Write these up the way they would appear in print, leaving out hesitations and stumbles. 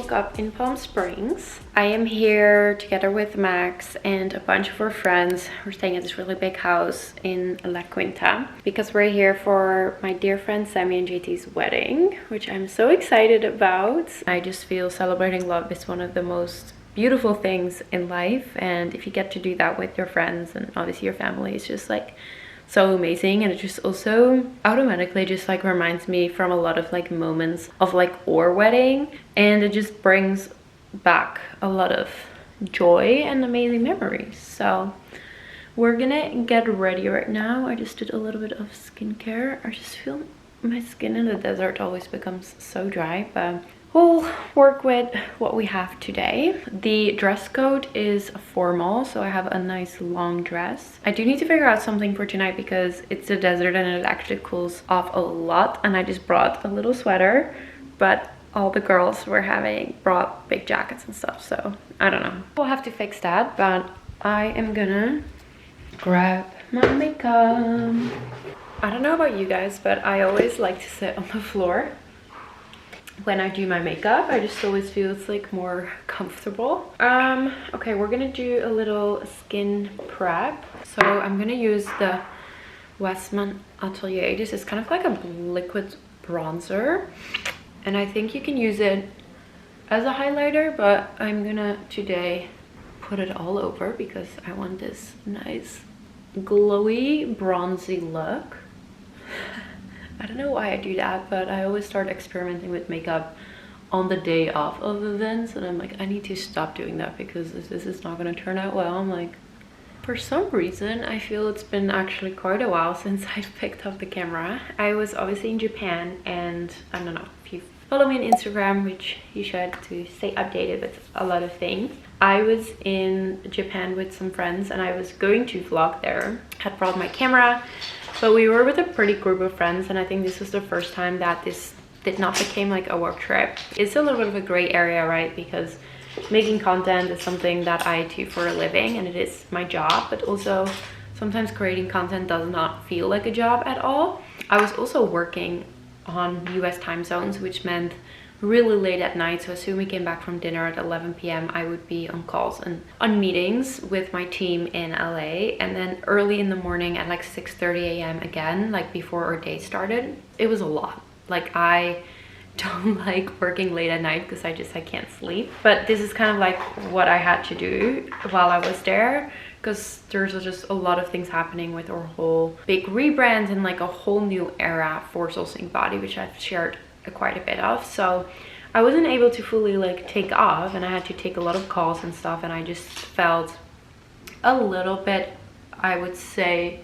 woke up in Palm Springs. I am here together with Max and a bunch of our friends. We're staying at this really big house in La Quinta because we're here for my dear friend Sammy and JT's wedding, which I'm so excited about. I just feel celebrating love is one of the most beautiful things in life, and if you get to do that with your friends and obviously your family, it's just like so amazing. And it just also automatically just like reminds me from a lot of like moments of like our wedding, and it just brings back a lot of joy and amazing memories. So we're gonna get ready right now. I just did a little bit of skincare. I just feel my skin in the desert always becomes so dry, but we'll work with what we have today. The dress code is formal, so I have a nice long dress. I do need to figure out something for tonight because it's the desert and it actually cools off a lot, and I just brought a little sweater, but all the girls brought big jackets and stuff, so I don't know. We'll have to fix that, but I am gonna grab my makeup. I don't know about you guys, but I always like to sit on the floor when I do my makeup. I just always feel it's like more comfortable. Okay, we're gonna do a little skin prep. So I'm gonna use the Westman Atelier. This is kind of like a liquid bronzer, and I think you can use it as a highlighter, but I'm gonna today put it all over because I want this nice glowy bronzy look. I don't know why I do that, but I always start experimenting with makeup on the day of events, and I'm like, I need to stop doing that because this is not going to turn out well. I'm like, for some reason I feel it's been actually quite a while since I picked up the camera. I was obviously in Japan, and I don't know if you follow me on Instagram, which you should, to stay updated with a lot of things. I was in Japan with some friends and I was going to vlog there. Had brought my camera, but we were with a pretty group of friends, and I think this was the first time that this did not become like a work trip. It's a little bit of a gray area, right? Because making content is something that I do for a living and it is my job, but also sometimes creating content does not feel like a job at all. I was also working on US time zones, which meant really late at night. So as soon as we came back from dinner at 11 p.m. I would be on calls and on meetings with my team in LA, and then early in the morning at like 6:30 a.m. again, like before our day started. It was a lot. Like, I don't like working late at night because I can't sleep, but this is kind of like what I had to do while I was there, because there's just a lot of things happening with our whole big rebrand and like a whole new era for Soul Sync Body, which I've shared quite a bit of. So I wasn't able to fully like take off, and I had to take a lot of calls and stuff, and I just felt a little bit, I would say,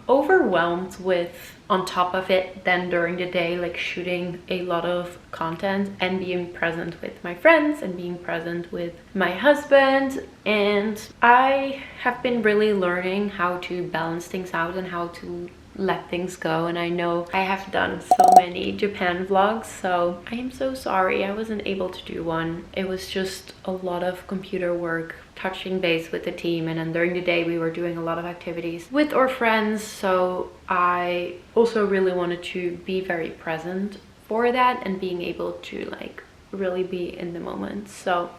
overwhelmed with, on top of it then during the day, like shooting a lot of content and being present with my friends and being present with my husband. And I have been really learning how to balance things out and how to let things go, and I know I have done so many Japan vlogs, so I am so sorry I wasn't able to do one. It was just a lot of computer work, touching base with the team, and then during the day we were doing a lot of activities with our friends, so I also really wanted to be very present for that and being able to like really be in the moment. So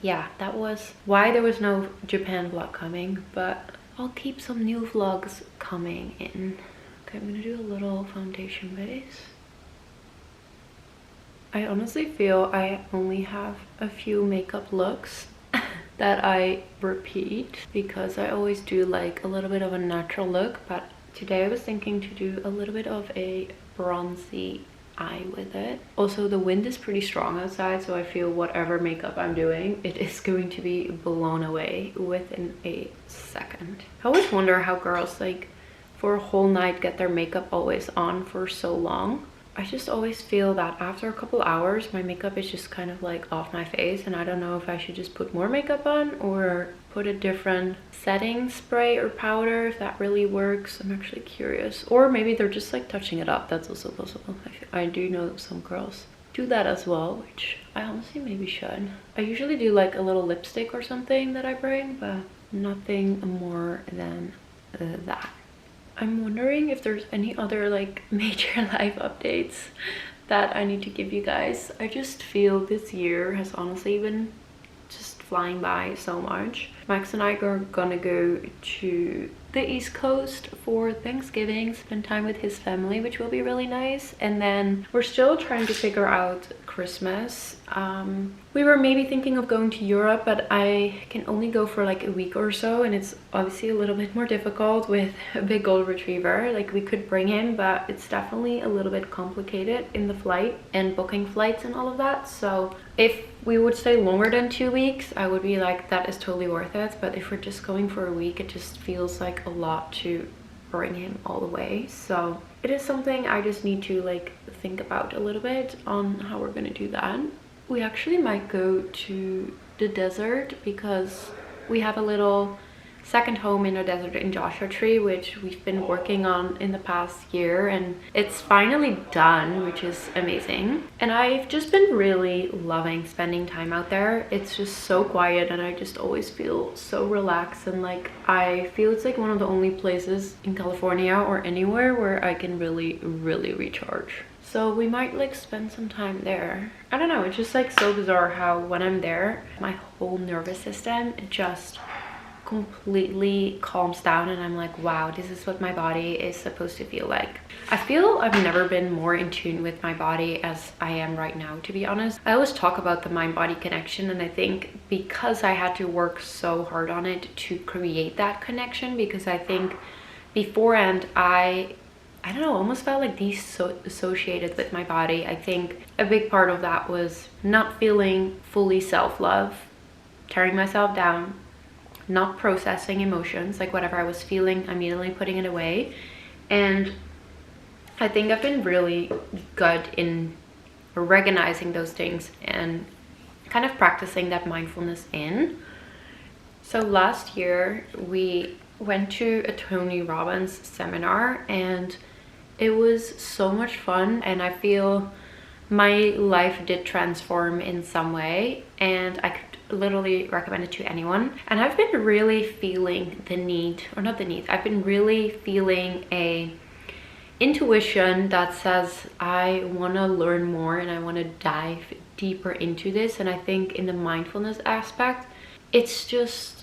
yeah, that was why there was no Japan vlog coming, but I'll keep some new vlogs coming in. Okay, I'm gonna do a little foundation base. I honestly feel I only have a few makeup looks that I repeat because I always do like a little bit of a natural look, but today I was thinking to do a little bit of a bronzy eye with it. Also, the wind is pretty strong outside, so I feel whatever makeup I'm doing, it is going to be blown away within a second. I always wonder how girls like for a whole night get their makeup always on for so long. I just always feel that after a couple hours my makeup is just kind of like off my face, and I don't know if I should just put more makeup on or put a different setting spray or powder, if that really works. I'm actually curious. Or maybe they're just like touching it up. That's also possible. I do know some girls do that as well, which I honestly maybe should. I usually do like a little lipstick or something that I bring, but nothing more than that. I'm wondering if there's any other like major life updates that I need to give you guys. I just feel this year has honestly been just flying by so much. Max and I are gonna go to the East Coast for Thanksgiving, spend time with his family, which will be really nice. And then we're still trying to figure out Christmas. We were maybe thinking of going to Europe, but I can only go for like a week or so, and it's obviously a little bit more difficult with a big golden retriever. Like, we could bring him, but it's definitely a little bit complicated in the flight and booking flights and all of that. So if we would stay longer than 2 weeks, I would be like, that is totally worth it. But if we're just going for a week, it just feels like a lot to bring him all the way. So it is something I just need to like think about a little bit on how we're gonna do that. We actually might go to the desert because we have a little second home in the desert in Joshua Tree, which we've been working on in the past year, and it's finally done, which is amazing. And I've just been really loving spending time out there. It's just so quiet, and I just always feel so relaxed, and like I feel it's like one of the only places in California or anywhere where I can really recharge. So we might like spend some time there. I don't know, it's just like so bizarre how when I'm there, my whole nervous system just completely calms down, and I'm like, wow, this is what my body is supposed to feel like. I feel I've never been more in tune with my body as I am right now, to be honest. I always talk about the mind-body connection, and I think because I had to work so hard on it to create that connection, because I think beforehand I don't know, almost felt like disassociated with my body. I think a big part of that was not feeling fully self-love, tearing myself down, not processing emotions, like whatever I was feeling, immediately putting it away. And I think I've been really good in recognizing those things and kind of practicing that mindfulness in. So last year we went to a Tony Robbins seminar, and it was so much fun, and I feel my life did transform in some way, and I could literally recommend it to anyone. And I've been really feeling the need, or not the need, I've been really feeling a intuition that says I want to learn more and I want to dive deeper into this. And I think in the mindfulness aspect, it's just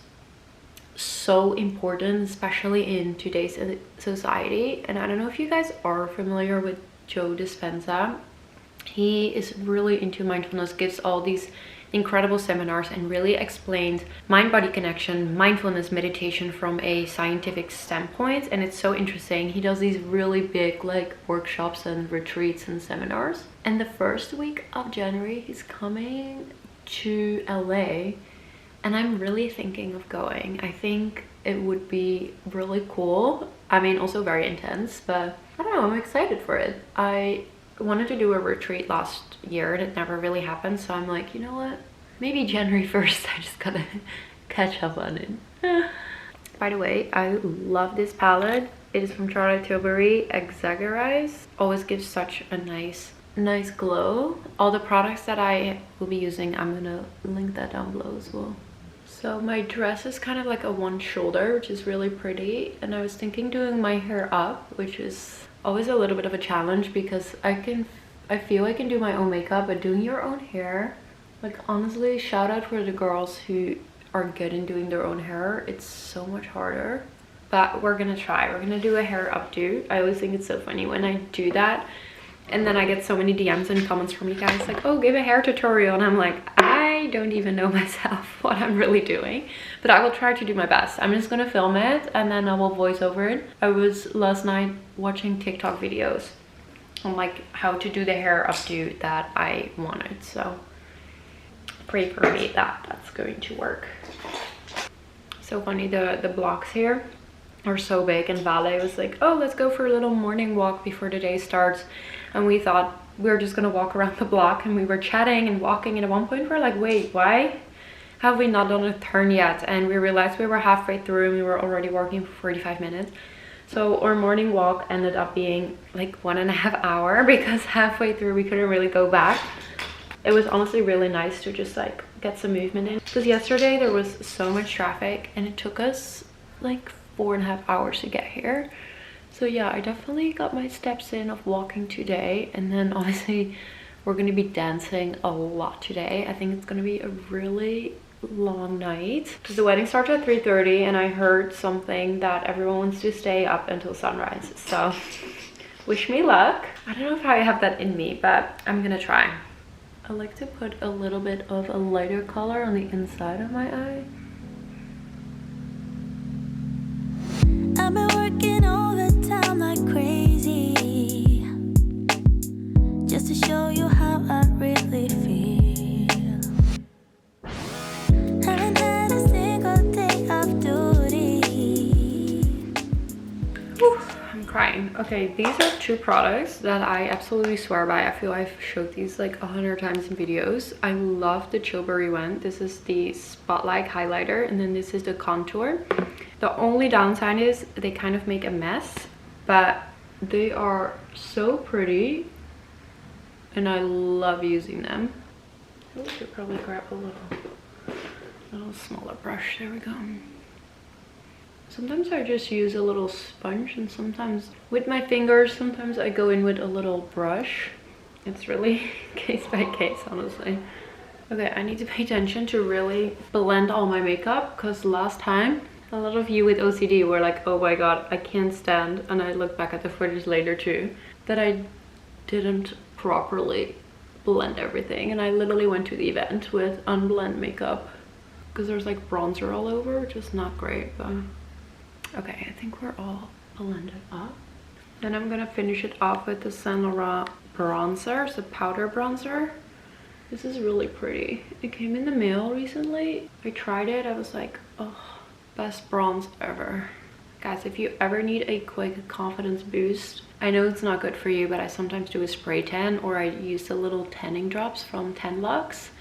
so important, especially in today's society. And I don't know if you guys are familiar with Joe Dispenza. He is really into mindfulness, gives all these incredible seminars, and really explains mind-body connection, mindfulness, meditation from a scientific standpoint. And it's so interesting. He does these really big like workshops and retreats and seminars. And the first week of January he's coming to LA, and I'm really thinking of going. I think it would be really cool. I mean, also very intense, but I don't know, I'm excited for it. I wanted to do a retreat last year and it never really happened, so I'm like, you know what? Maybe January 1st, I just gotta catch up on it. By the way, I love this palette. It is from Charlotte Tilbury, Exaggerise. Always gives such a nice glow. All the products that I will be using, I'm gonna link that down below as well. So my dress is kind of like a one shoulder, which is really pretty. And I was thinking doing my hair up, which is always a little bit of a challenge because I feel I can do my own makeup, but doing your own hair, like honestly, shout out for the girls who are good in doing their own hair. It's so much harder, but we're gonna try. We're gonna do a hair updo. I always think it's so funny when I do that, and then I get so many DMs and comments from you guys like, oh, give a hair tutorial, and I'm like, I don't even know myself what I'm really doing, but I will try to do my best. I'm just gonna film it and then I will voice over it. I was last night watching TikTok videos on like how to do the hair updo that I wanted, so pray for me that that's going to work. So funny, the blocks here are so big, and Vale was like, oh, let's go for a little morning walk before the day starts, and we thought we were just gonna walk around the block, and we were chatting and walking, and at one point we're like, wait, why have we not done a turn yet? And we realized we were halfway through and we were already walking for 45 minutes. So our morning walk ended up being like 1.5 hours because halfway through we couldn't really go back. It was honestly really nice to just like get some movement in, because yesterday there was so much traffic and it took us like 4.5 hours to get here. So yeah, I definitely got my steps in of walking today, and then obviously we're gonna be dancing a lot today. I think it's gonna be a really long night because the wedding starts at 3:30, and I heard something that everyone wants to stay up until sunrise. So wish me luck. I don't know if I have that in me, but I'm gonna try. I like to put a little bit of a lighter color on the inside of my eye. I've been working overtime like crazy, just to show you how I really feel. Haven't had a single day of duty. Whew, I'm crying. Okay, these are two products that I absolutely swear by. I feel I've showed these like 100 times in videos. I love the Chilberry one. This is the Spotlight highlighter, and then this is the contour. The only downside is they kind of make a mess, but they are so pretty and I love using them. I should probably grab a little smaller brush. There we go. Sometimes I just use a little sponge, and sometimes with my fingers, sometimes I go in with a little brush. It's really case by case, honestly. Okay, I need to pay attention to really blend all my makeup, because last time a lot of you with OCD were like, oh my god, I can't stand, and I look back at the footage later too, that I didn't properly blend everything, and I literally went to the event with unblend makeup because there's like bronzer all over, which is not great. But okay, I think we're all blended up. Then I'm gonna finish it off with the Saint Laurent bronzer. It's a powder bronzer. This is really pretty. It came in the mail recently. I tried it, I was like, oh, best bronze ever. Guys, if you ever need a quick confidence boost, I know it's not good for you, but I sometimes do a spray tan, or I use the little tanning drops from 10 Lux.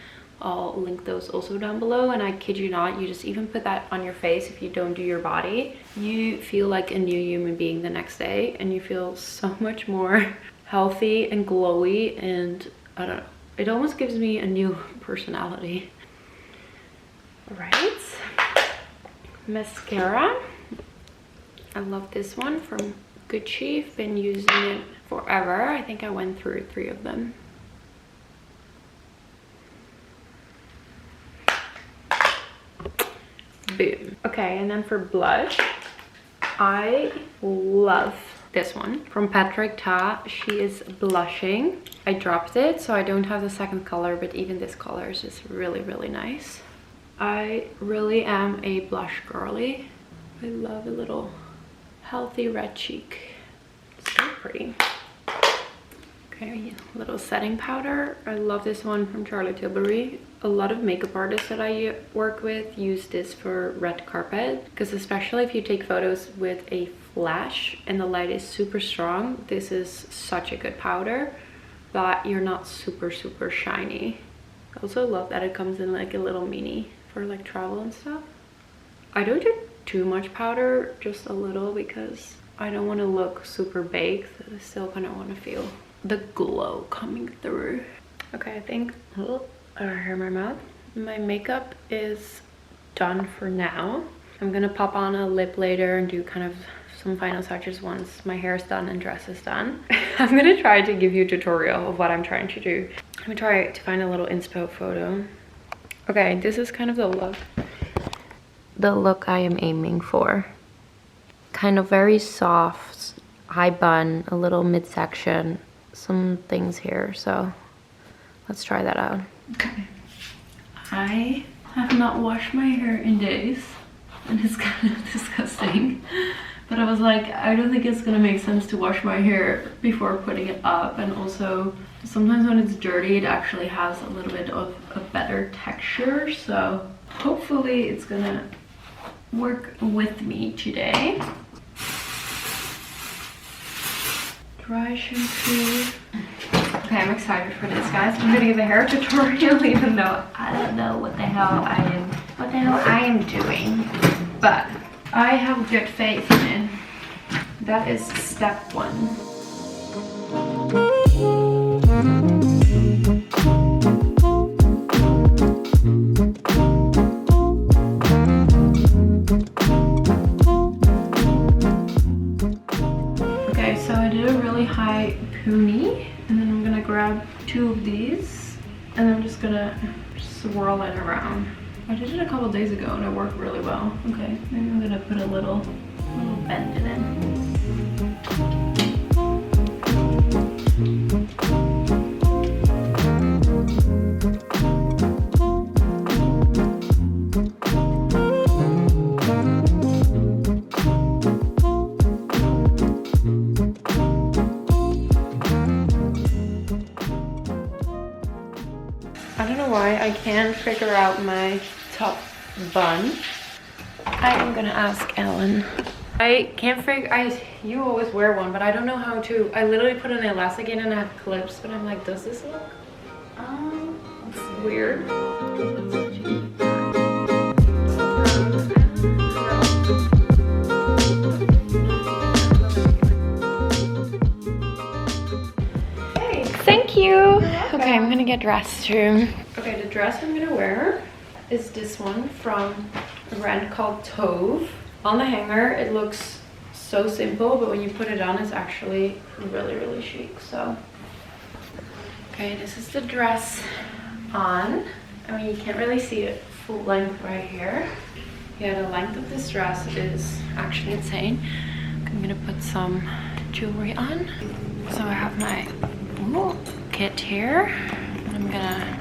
I'll link those also down below, and I kid you not, you just even put that on your face if you don't do your body. You feel like a new human being the next day, and you feel so much more healthy and glowy, and I don't know, it almost gives me a new personality. All right. Mascara. I love this one from Gucci. I've been using it forever. I think I went through 3 of them. Boom. Okay, and then for blush, I love this one from Patrick Ta. She is blushing. I dropped it, so I don't have the second color, but even this color is just really, really nice. I really am a blush girly. I love a little healthy red cheek. It's so pretty. Okay, a little setting powder. I love this one from Charlotte Tilbury. A lot of makeup artists that I work with use this for red carpet, because especially if you take photos with a flash and the light is super strong, this is such a good powder, but you're not super shiny. I also love that it comes in like a little mini for like travel and stuff. I don't do too much powder, just a little, because I don't want to look super baked. I still kind of want to feel the glow coming through. Okay, I think, oh, I hear my mouth. My makeup is done for now. I'm gonna pop on a lip later and do kind of some final touches once my hair is done and dress is done. I'm gonna try to give you a tutorial of what I'm trying to do. I'm gonna try to find a little inspo photo. Okay, this is kind of the look I am aiming for. Kind of very soft, high bun, a little midsection, some things here, so let's try that out. Okay. I have not washed my hair in days, and it's kind of disgusting, but I was like, I don't think it's gonna make sense to wash my hair before putting it up, and also sometimes when it's dirty it actually has a little bit of a better texture, so hopefully it's gonna work with me today. Dry shampoo. Okay, I'm excited for this, guys. I'm gonna give a hair tutorial, even though I don't know what the hell I am doing, but I have good faith in it. That is step 1. uni, and then I'm gonna grab 2 of these, and I'm just gonna swirl it around. I did it a couple days ago and it worked really well. Okay, maybe I'm gonna put a little bend in it. I don't know why I can't figure out my top bun. I am gonna ask Ellen. I can't figure, you always wear one, but I don't know how to. I literally put an elastic in and I have clips, but I'm like, does this look weird? Hey, thank you. Okay, I'm gonna get dressed too. Okay, the dress I'm gonna wear is this one from a brand called Tove. On the hanger, it looks so simple, but when you put it on, it's actually really, really chic. So, okay, this is the dress on. I mean, you can't really see it full length right here. Yeah, the length of this dress is actually insane. I'm gonna put some jewelry on. So I have my kit here. I'm gonna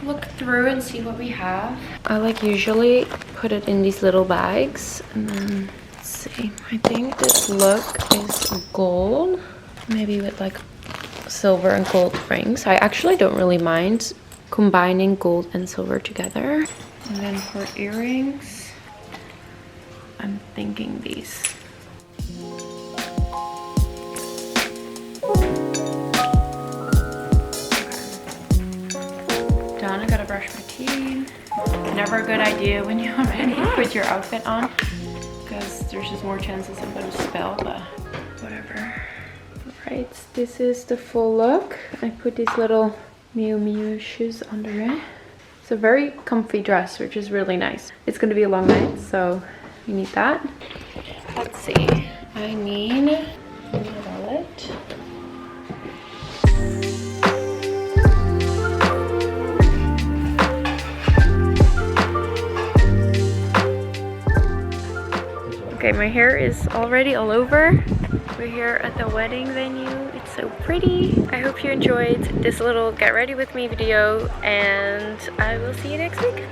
look through and see what we have. I like usually put it in these little bags, and then let's see. I think this look is gold, maybe with like silver and gold rings. I actually don't really mind combining gold and silver together. And then for earrings, I'm thinking these. Done. I gotta brush my teeth. Never a good idea when you already put your outfit on, because there's just more chances I'm gonna spill, but whatever. Right, this is the full look. I put these little Miu Miu shoes under it. It's a very comfy dress, which is really nice. It's gonna be a long night, so we need that. Let's see. I need a wallet. Okay, my hair is already all over. We're here at the wedding venue. It's so pretty. I hope you enjoyed this little get ready with me video, and I will see you next week.